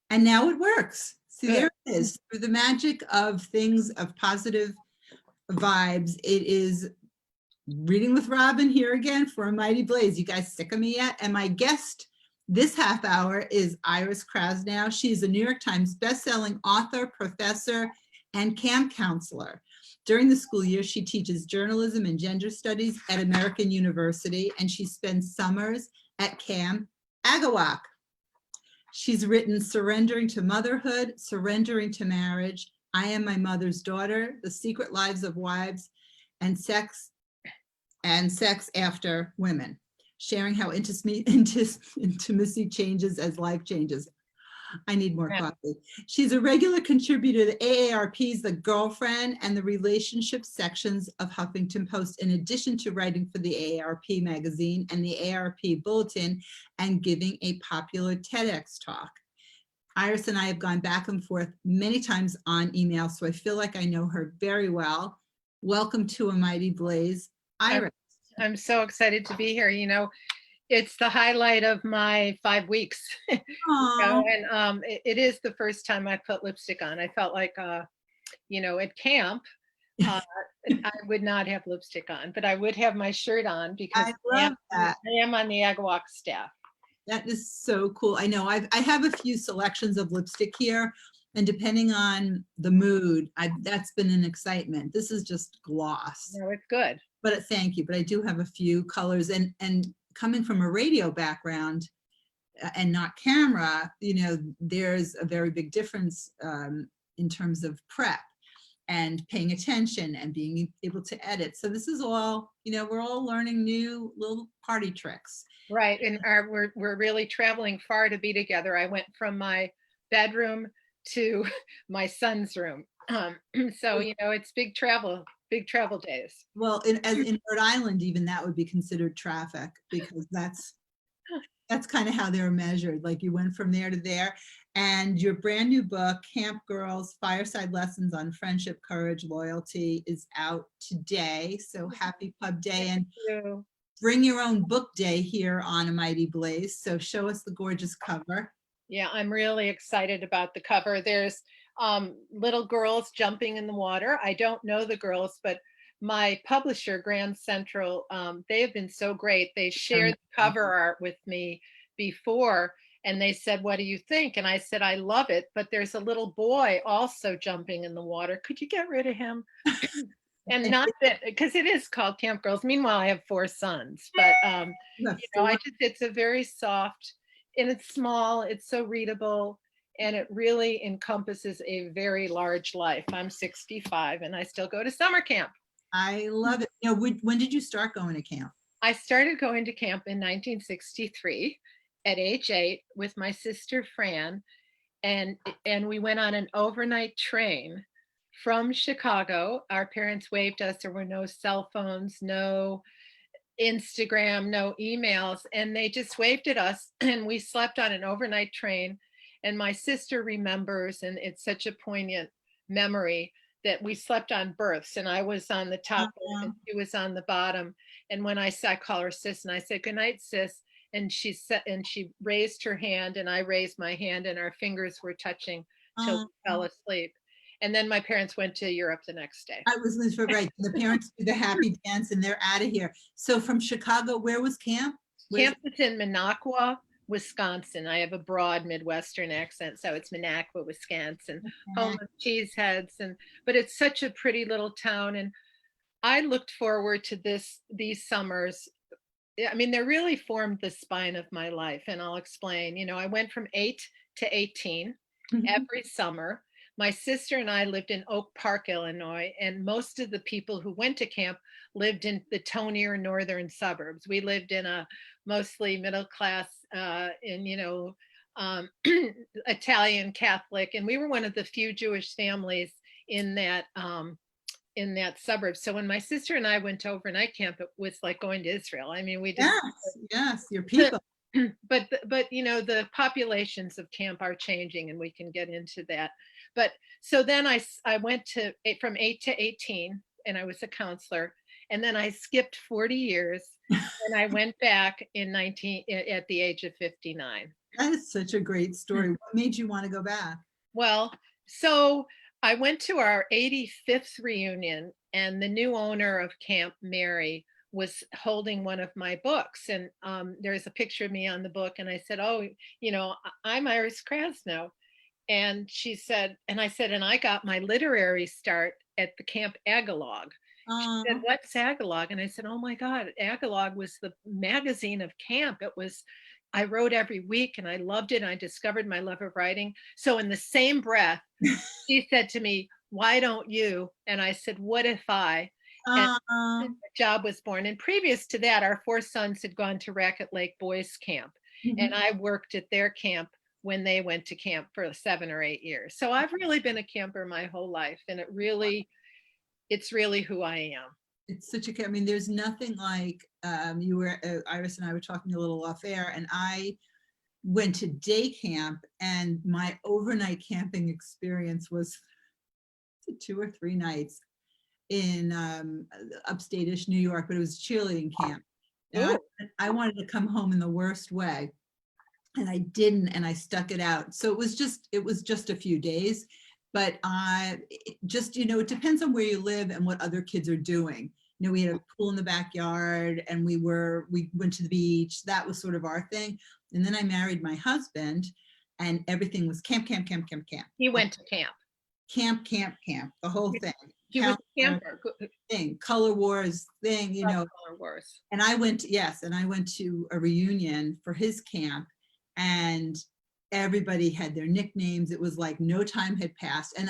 And now it works. See, Good. there it is. Through the magic of things, of positive vibes, it is Reading with Robin here again for A Mighty Blaze. You guys sick of me yet? And my guest this half hour is Iris Krasnow. She's a New York Times bestselling author, professor, and camp counselor. During the school year, she teaches journalism and gender studies at American University, and she spends summers at Camp Agawak. She's written Surrendering to Motherhood, Surrendering to Marriage, I Am My Mother's Daughter, The Secret Lives of Wives, and Sex After Women, sharing how intimacy changes as life changes. I need more coffee. She's a regular contributor to AARP's The Girlfriend and the Relationship sections of Huffington Post, in addition to writing for the AARP magazine and the AARP Bulletin and giving a popular TEDx talk. Iris and I have gone back and forth many times on email, so I feel like I know her very well. Welcome to A Mighty Blaze, Iris. I'm so excited to be here. It's the highlight of my 5 weeks. And it is the first time I put lipstick on. I felt like, at camp, I would not have lipstick on, but I would have my shirt on because I am on the Agawak staff. That is so cool. I know I have a few selections of lipstick here, and depending on the mood, that's been an excitement. This is just gloss. No, it's good. But thank you. But I do have a few colors, and coming from a radio background and not camera, there's a very big difference in terms of prep and paying attention and being able to edit. So this is all, we're all learning new little party tricks. Right, and we're really traveling far to be together. I went from my bedroom to my son's room. So, it's big travel days. Well, in Rhode Island, even that would be considered traffic, because that's kind of how they're measured. Like, you went from there to there. And your brand new book, Camp Girls, Fireside Lessons on Friendship, Courage, Loyalty, is out today. So happy Pub Day, and bring your own book day here on A Mighty Blaze. So show us the gorgeous cover. Yeah, I'm really excited about the cover. There's little girls jumping in the water. I don't know the girls, but my publisher, Grand Central, they have been so great. They shared the cover art with me before, and they said, "What do you think?" And I said, "I love it, but there's a little boy also jumping in the water. Could you get rid of him?" And not that, because it is called Camp Girls. Meanwhile, I have 4 sons, but it's a very soft, and it's small, it's so readable, and it really encompasses a very large life. I'm 65 and I still go to summer camp. I love it. When did you start going to camp? I started going to camp in 1963 at age 8 with my sister Fran, and we went on an overnight train from Chicago. Our parents waved us. There were no cell phones, no Instagram, no emails, and they just waved at us, and we slept on an overnight train. And my sister remembers, and it's such a poignant memory, that we slept on berths, and I was on the top and she was on the bottom. And when I call her sis, and I said, "Good night, sis," and she raised her hand, and I raised my hand, and our fingers were touching till we fell asleep. And then my parents went to Europe the next day. I was right. The parents do the happy dance and they're out of here. So from Chicago, where was camp? Camp was in Minocqua, Wisconsin. I have a broad Midwestern accent, so it's Minocqua, Wisconsin, home of cheeseheads. But it's such a pretty little town, and I looked forward to these summers. I mean, they really formed the spine of my life, and I'll explain. I went from 8 to 18 every summer. My sister and I lived in Oak Park, Illinois, and most of the people who went to camp lived in the tonier northern suburbs. We lived in a mostly middle class, Italian Catholic, and we were one of the few Jewish families in that suburb. So when my sister and I went to overnight camp, it was like going to Israel. I mean, we did. Yes, your people. But the populations of camp are changing, and we can get into that. But so then I went from 8 to 18, and I was a counselor, and then I skipped 40 years, and I went back at the age of 59. That is such a great story. What made you want to go back? Well, so I went to our 85th reunion, and the new owner of Camp Mary was holding one of my books. And there's a picture of me on the book. And I said, "Oh, I'm Iris Krasnow." And she said, and I said, "And I got my literary start at the Camp Agalog." She said, Uh, "What's Agalog?" And I said, "Oh my God, Agalog was the magazine of camp. I wrote every week and I loved it. And I discovered my love of writing." So in the same breath, she said to me, "Why don't you?" And I said, "What if I?" And the um, job was born. And previous to that, our four sons had gone to Racket Lake Boys Camp. And mhm. I worked at their camp when they went to camp for 7 or 8 years. So I've really been a camper my whole life. And it's really who I am. It's such a, I mean, there's nothing like, Iris and I were talking a little off air, and I went to day camp, and my overnight camping experience was 2 or 3 nights in upstate-ish New York, but it was cheerleading camp. And Ooh. I wanted to come home in the worst way, and I didn't, and I stuck it out. So it was just a few days, but it depends on where you live and what other kids are doing. We had a pool in the backyard, and we went to the beach. That was sort of our thing. And then I married my husband, and everything was camp, camp, camp, camp, camp, He went to camp. camp, camp, camp, the whole thing. He was a Calendar camper. thing, color wars thing, Color Wars. and I went to a reunion for his camp, and everybody had their nicknames. It was like no time had passed. And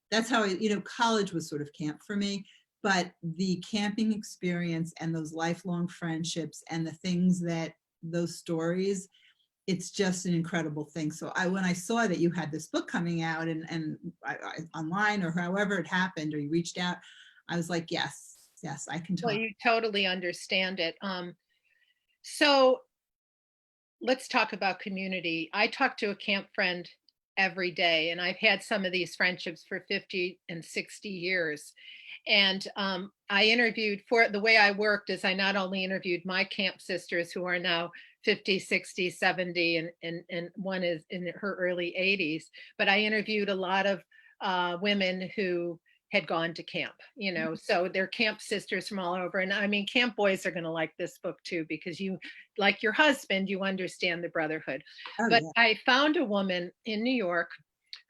that's how college was sort of camp for me. But the camping experience and those lifelong friendships and the things that those stories, it's just an incredible thing. So when I saw that you had this book coming out, and online or however it happened, or you reached out, I was like, yes, yes, I can Well, talk. you totally understand it. So let's talk about community. I talk to a camp friend every day, and I've had some of these friendships for 50 and 60 years. And I interviewed, for the way I worked is I not only interviewed my camp sisters who are now 50, 60, 70, and one is in her early 80s, but I interviewed a lot of women who had gone to camp, so they're camp sisters from all over. And I mean, camp boys are going to like this book too, because you, like your husband, you understand the brotherhood. Oh But yeah. I found a woman in New York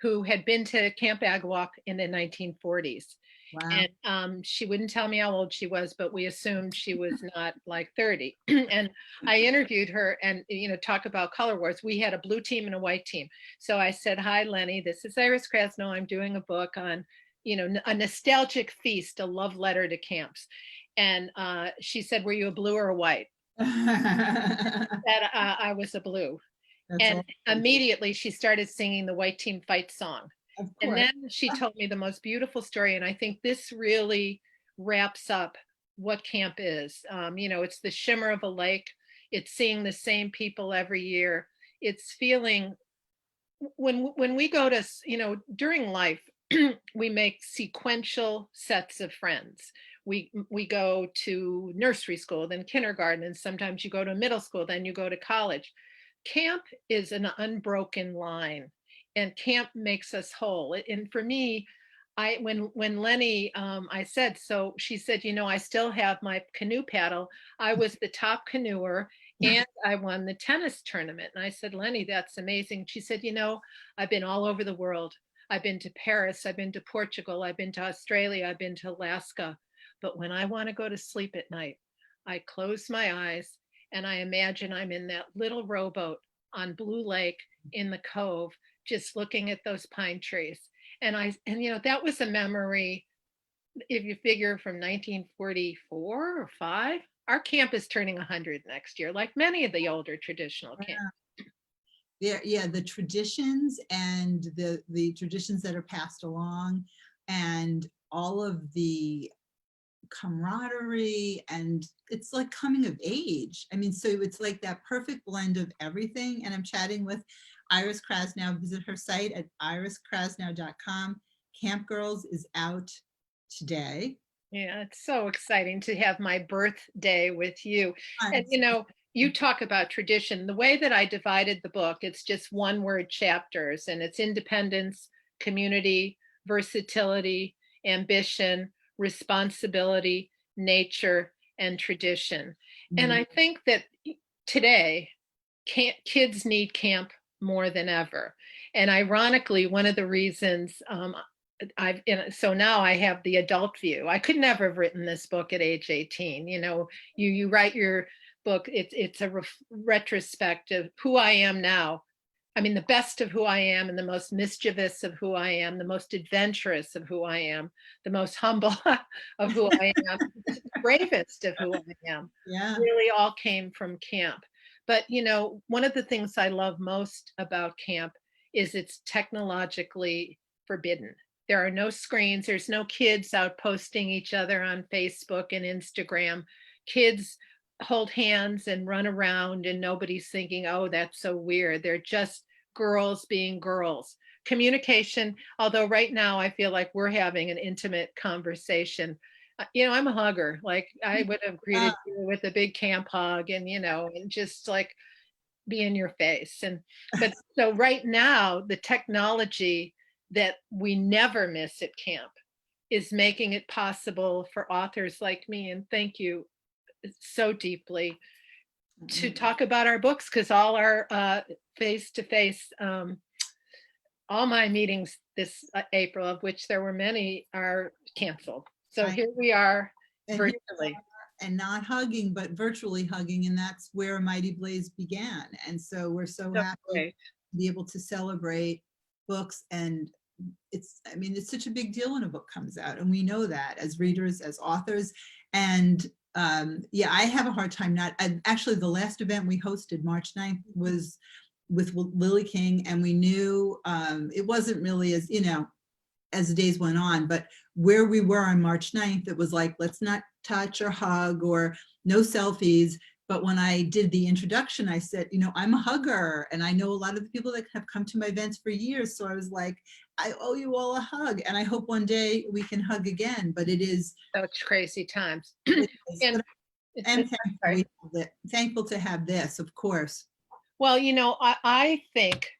who had been to Camp Agawak in the 1940s. Wow. And she wouldn't tell me how old she was, but we assumed she was not like 30. And I interviewed her, and, talk about color wars. We had a blue team and a white team. So I said, "Hi, Lenny, this is Iris Krasnow. I'm doing a book on, a nostalgic feast, a love letter to camps." And she said, "Were you a blue or a white?" That I was a blue. That's And all. immediately she started singing the white team fight song. Of And course. then she told me the most beautiful story. And I think this really wraps up what camp is. It's the shimmer of a lake. It's seeing the same people every year. It's feeling when we go to, during life, we make sequential sets of friends. We go to nursery school, then kindergarten, and sometimes you go to middle school, then you go to college. Camp is an unbroken line, and camp makes us whole. And for me, when Lenny, I said, so she said, "I still have my canoe paddle. I was the top canoeer, and I won the tennis tournament." And I said, "Lenny, that's amazing." She said, "I've been all over the world. I've been to Paris, I've been to Portugal, I've been to Australia, I've been to Alaska. But when I want to go to sleep at night, I close my eyes and I imagine I'm in that little rowboat on Blue Lake in the cove, just looking at those pine trees." And that was a memory, if you figure from 1944 or 5. Our camp is turning 100 next year, like many of the older traditional camps. Yeah, the traditions, and the traditions that are passed along, and all of the camaraderie, and it's like coming of age. I mean, so it's like that perfect blend of everything. And I'm chatting with Iris Krasnow. Visit her site at iriskrasnow.com. Camp Girls is out today. Yeah, it's so exciting to have my birthday with you. And Tons. you talk about tradition. The way that I divided the book, it's just one word chapters, and it's independence, community, versatility, ambition, responsibility, nature, and tradition. And I think that today, kids need camp more than ever. And ironically, one of the reasons so now I have the adult view. I could never have written this book at age 18. You know, you write your book, it's a retrospect of who I am now. I mean, the best of who I am and the most mischievous of who I am, the most adventurous of who I am, the most humble of who I am, the bravest of who I am, Yeah. really all came from camp. But, you know, one of the things I love most about camp is it's technologically forbidden. There are no screens. There's no kids out posting each other on Facebook and Instagram. Kids hold hands and run around and nobody's thinking, oh, that's so weird. They're just girls being girls. Communication, although right now I feel like we're having an intimate conversation. You know, I'm a hugger. Like I would have greeted you with a big camp hug and, you know, and just like be in your face. But so right now, the technology that we never miss at camp is making it possible for authors like me, and thank you so deeply, to talk about our books, because all our face-to-face, all my meetings this April, of which there were many, are canceled. So here we are virtually. And not hugging, but virtually hugging. And that's where Mighty Blaze began. And so we're so happy to be able to celebrate books. And I mean, it's such a big deal when a book comes out. And we know that as readers, as authors. And yeah, I have a hard time actually, the last event we hosted, March 9th, was with Lily King. And we knew it wasn't really as, you know, as the days went on, but where we were on March 9th, it was like, let's not touch or hug or no selfies. But when I did the introduction, I said, you know, I'm a hugger and I know a lot of the people that have come to my events for years. So I was like, I owe you all a hug. And I hope one day we can hug again, but it is such crazy times. And thankful to have this, of course. Well, you know, I think,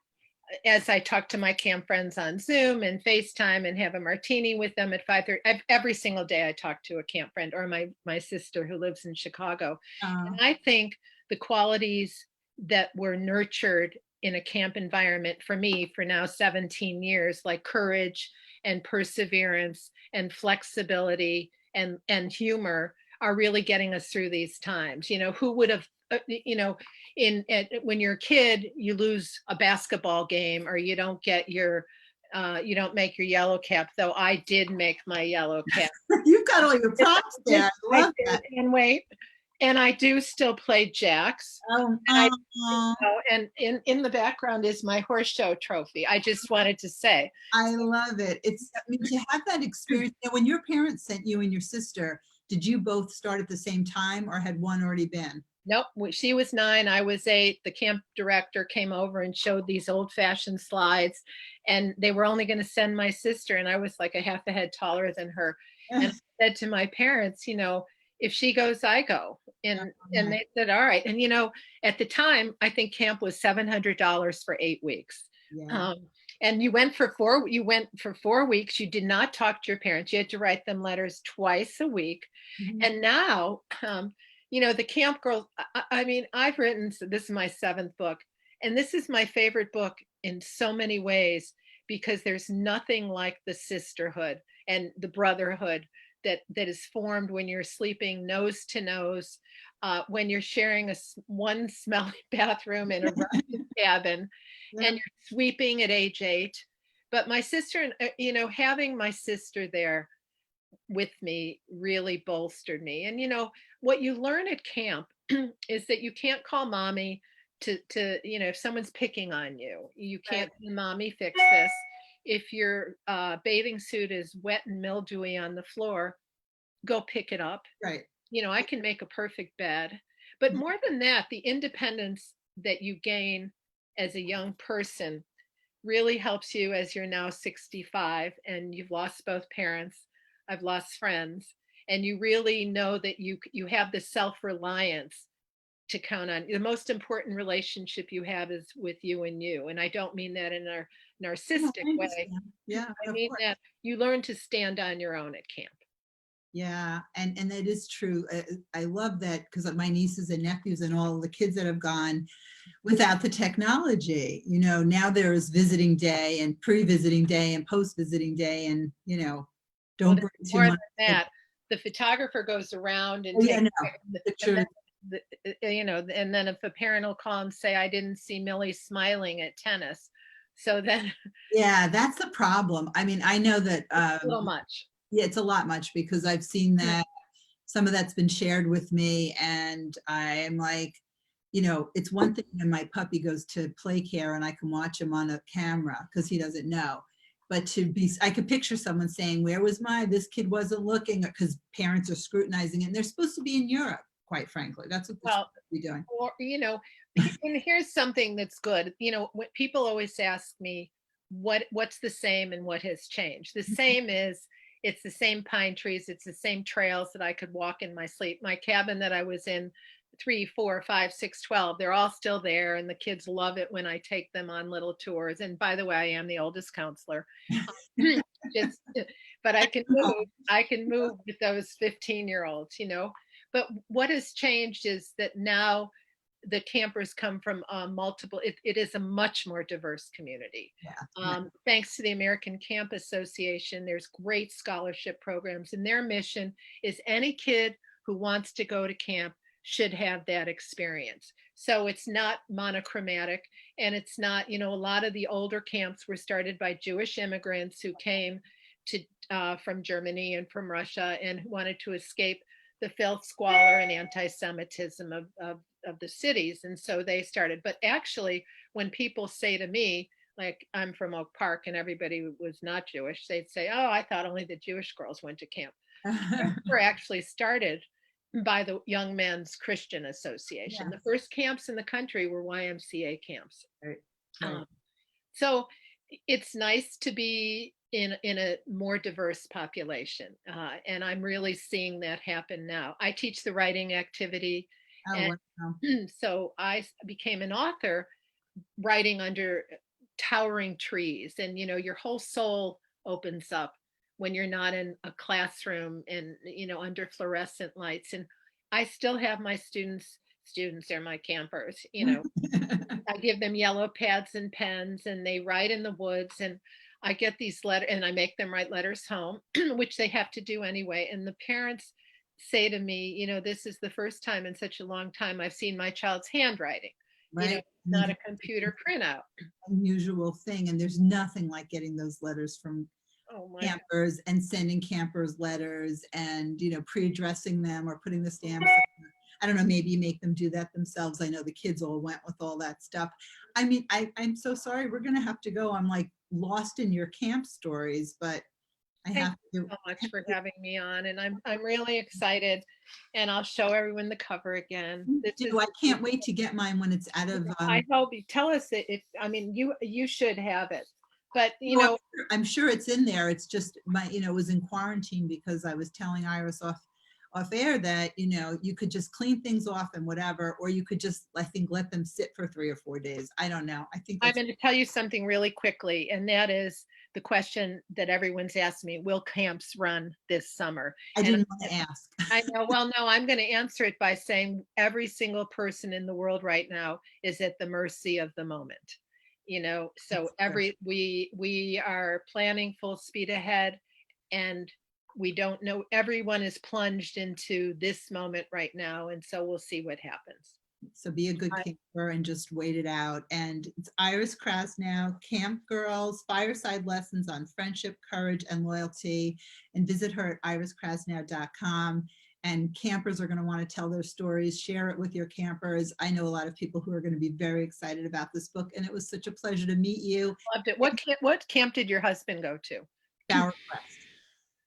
as I talk to my camp friends on Zoom and FaceTime and have a martini with them at 5:30, every single day I talk to a camp friend or my sister who lives in Chicago. And I think the qualities that were nurtured in a camp environment for me for now 17 years, like courage and perseverance and flexibility and humor, are really getting us through these times. You know, who would have, you know, when you're a kid, you lose a basketball game or you don't get your, you don't make your yellow cap, though I did make my yellow cap. You've got all your props there. I love that. And wait, and I do still play jacks. And in the background is my horse show trophy. I just wanted to say. I love it. I mean, to have that experience. When your parents sent you and your sister, did you both start at the same time or had one already been? Nope, she was 9, I was 8. The camp director came over and showed these old-fashioned slides, and they were only going to send my sister, and I was like a half a head taller than her. And I said to my parents, you know, if she goes, I go. And they said, all right. And, you know, at the time, I think camp was $700 for 8 weeks. Yeah. And you went for 4 weeks. You did not talk to your parents. You had to write them letters twice a week. Mm-hmm. And now, you know, the camp girls, I mean, I've written, so this is my 7th book, and this is my favorite book in so many ways, because there's nothing like the sisterhood and the brotherhood that is formed when you're sleeping nose to nose, when you're sharing one smelly bathroom in a rusted cabin, and you're sweeping at age 8. But my sister, you know, having my sister there with me really bolstered me. And, you know, what you learn at camp is that you can't call mommy to, you know, if someone's picking on you, you can't say, mommy, fix this. If your bathing suit is wet and mildewy on the floor, go pick it up. Right. You know, I can make a perfect bed. But more than that, the independence that you gain as a young person really helps you as you're now 65 and you've lost both parents. I've lost friends. And you really know that you have the self-reliance to count on. The most important relationship you have is with you and you. And I don't mean that in a No, narcissistic I way. understand. Yeah, I of mean course. that you learn to stand on your own at camp. Yeah, and that is true. I love that because my nieces and nephews and all the kids that have gone without the technology, now there is visiting day and pre-visiting day and post-visiting day, and Well, don't bring there's too more than much. that. The photographer goes around and Oh, yeah, takes, no, and pictures. then and then if a parent will call and say, I didn't see Millie smiling at tennis. So then Yeah, that's the problem. I mean, I know that, it's a little much. yeah, it's a lot much because I've seen Yeah. that some of that's been shared with me, and I am like, it's one thing when my puppy goes to play care and I can watch him on a camera because he doesn't know. But I could picture someone saying, where was this kid wasn't looking, because parents are scrutinizing it, and they're supposed to be in Europe, quite frankly. That's what they're Well, supposed to be doing. or, and here's something that's good. When people always ask me what's the same and what has changed. The same is it's the same pine trees, it's the same trails that I could walk in my sleep. My cabin that I was in 3, 4, 5, 6, 12, they're all still there, and the kids love it when I take them on little tours. And by the way, I am the oldest counselor. Just, but I can move with those 15-year-olds, But what has changed is that now the campers come from multiple, it is a much more diverse community. Yeah. Thanks to the American Camp Association, there's great scholarship programs, and their mission is any kid who wants to go to camp should have that experience. So it's not monochromatic, and it's not, a lot of the older camps were started by Jewish immigrants who came to from Germany and from Russia and wanted to escape the filth, squalor, and anti-Semitism of the cities. And so they started. But actually, when people say to me, like, I'm from Oak Park and everybody was not Jewish, they'd say, oh, I thought only the Jewish girls went to camp. We're actually started by the Young Men's Christian Association. Yeah. The first camps in the country were YMCA camps. Right. Right. So it's nice to be in a more diverse population, and I'm really seeing that happen now. I teach the writing activity, Oh, and wow. so I became an author writing under towering trees, and your whole soul opens up when you're not in a classroom and under fluorescent lights. And I still have my students are my campers. I give them yellow pads and pens, and they write in the woods, and I get these letters, and I make them write letters home, which they have to do anyway. And the parents say to me, this is the first time in such a long time I've seen my child's handwriting, Right. not a computer printout. Unusual thing, and there's nothing like getting those letters from Oh my God. campers and sending campers letters and pre-addressing them or putting the stamps. I don't know, maybe you make them do that themselves. I know the kids all went with all that stuff. I mean, I'm so sorry, we're gonna have to go. I'm like lost in your camp stories, but I Thank have you to. so much for having me on, and I'm really excited, and I'll show everyone the cover again. I can't wait to get mine when it's out of. I hope you tell us if I mean you should have it, but I'm sure it's in there. It's just it was in quarantine because I was telling Iris off air that you could just clean things off and whatever, or you could just, I think, let them sit for 3 or 4 days. I don't know. I think I'm going to tell you something really quickly, and that is the question that everyone's asked me: will camps run this summer? I didn't want to ask. I know. Well, no, I'm going to answer it by saying every single person in the world right now is at the mercy of the moment. So we are planning full speed ahead, and we don't know. Everyone is plunged into this moment right now, and so we'll see what happens. So be a good camper and just wait it out. And it's Iris Krasnow, Camp Girls, Fireside Lessons on Friendship, Courage, and Loyalty. And visit her at iriskrasnow.com. And campers are going to want to tell their stories, share it with your campers. I know a lot of people who are going to be very excited about this book, and it was such a pleasure to meet you. Loved it. What camp did your husband go to? Bower Crest.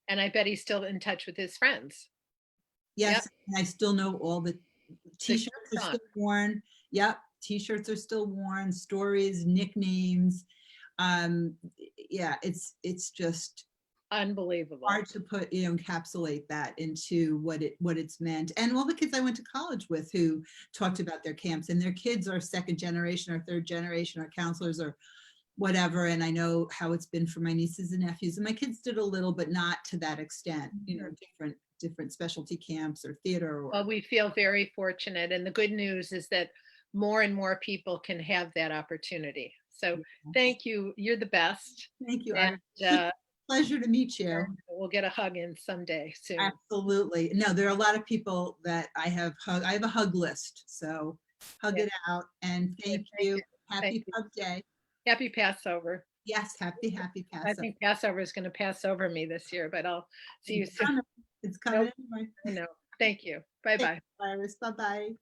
And I bet he's still in touch with his friends. Yes, Yep. and I still know all the t-shirts are still worn. Yep, t-shirts are still worn, stories, nicknames. Yeah, it's just unbelievable. hard to put, you know, encapsulate that into what it's meant. And all the kids I went to college with who talked about their camps, and their kids are second generation or third generation or counselors or whatever. And I know how it's been for my nieces and nephews, and my kids did a little, but not to that extent, you know, different specialty camps or theater or Well, we feel very fortunate, and the good news is that more and more people can have that opportunity. So thank you. You're the best. Thank you. And Pleasure to meet you. we'll get a hug in someday soon. Absolutely. No, there are a lot of people that I have a hug list. So hug it out, and thank you. Happy Hug Day. Happy Passover. Yes, happy Passover. I think Passover is going to pass over me this year, but I'll see you soon. It's coming anyway. No, thank you. Bye-bye. Bye-bye.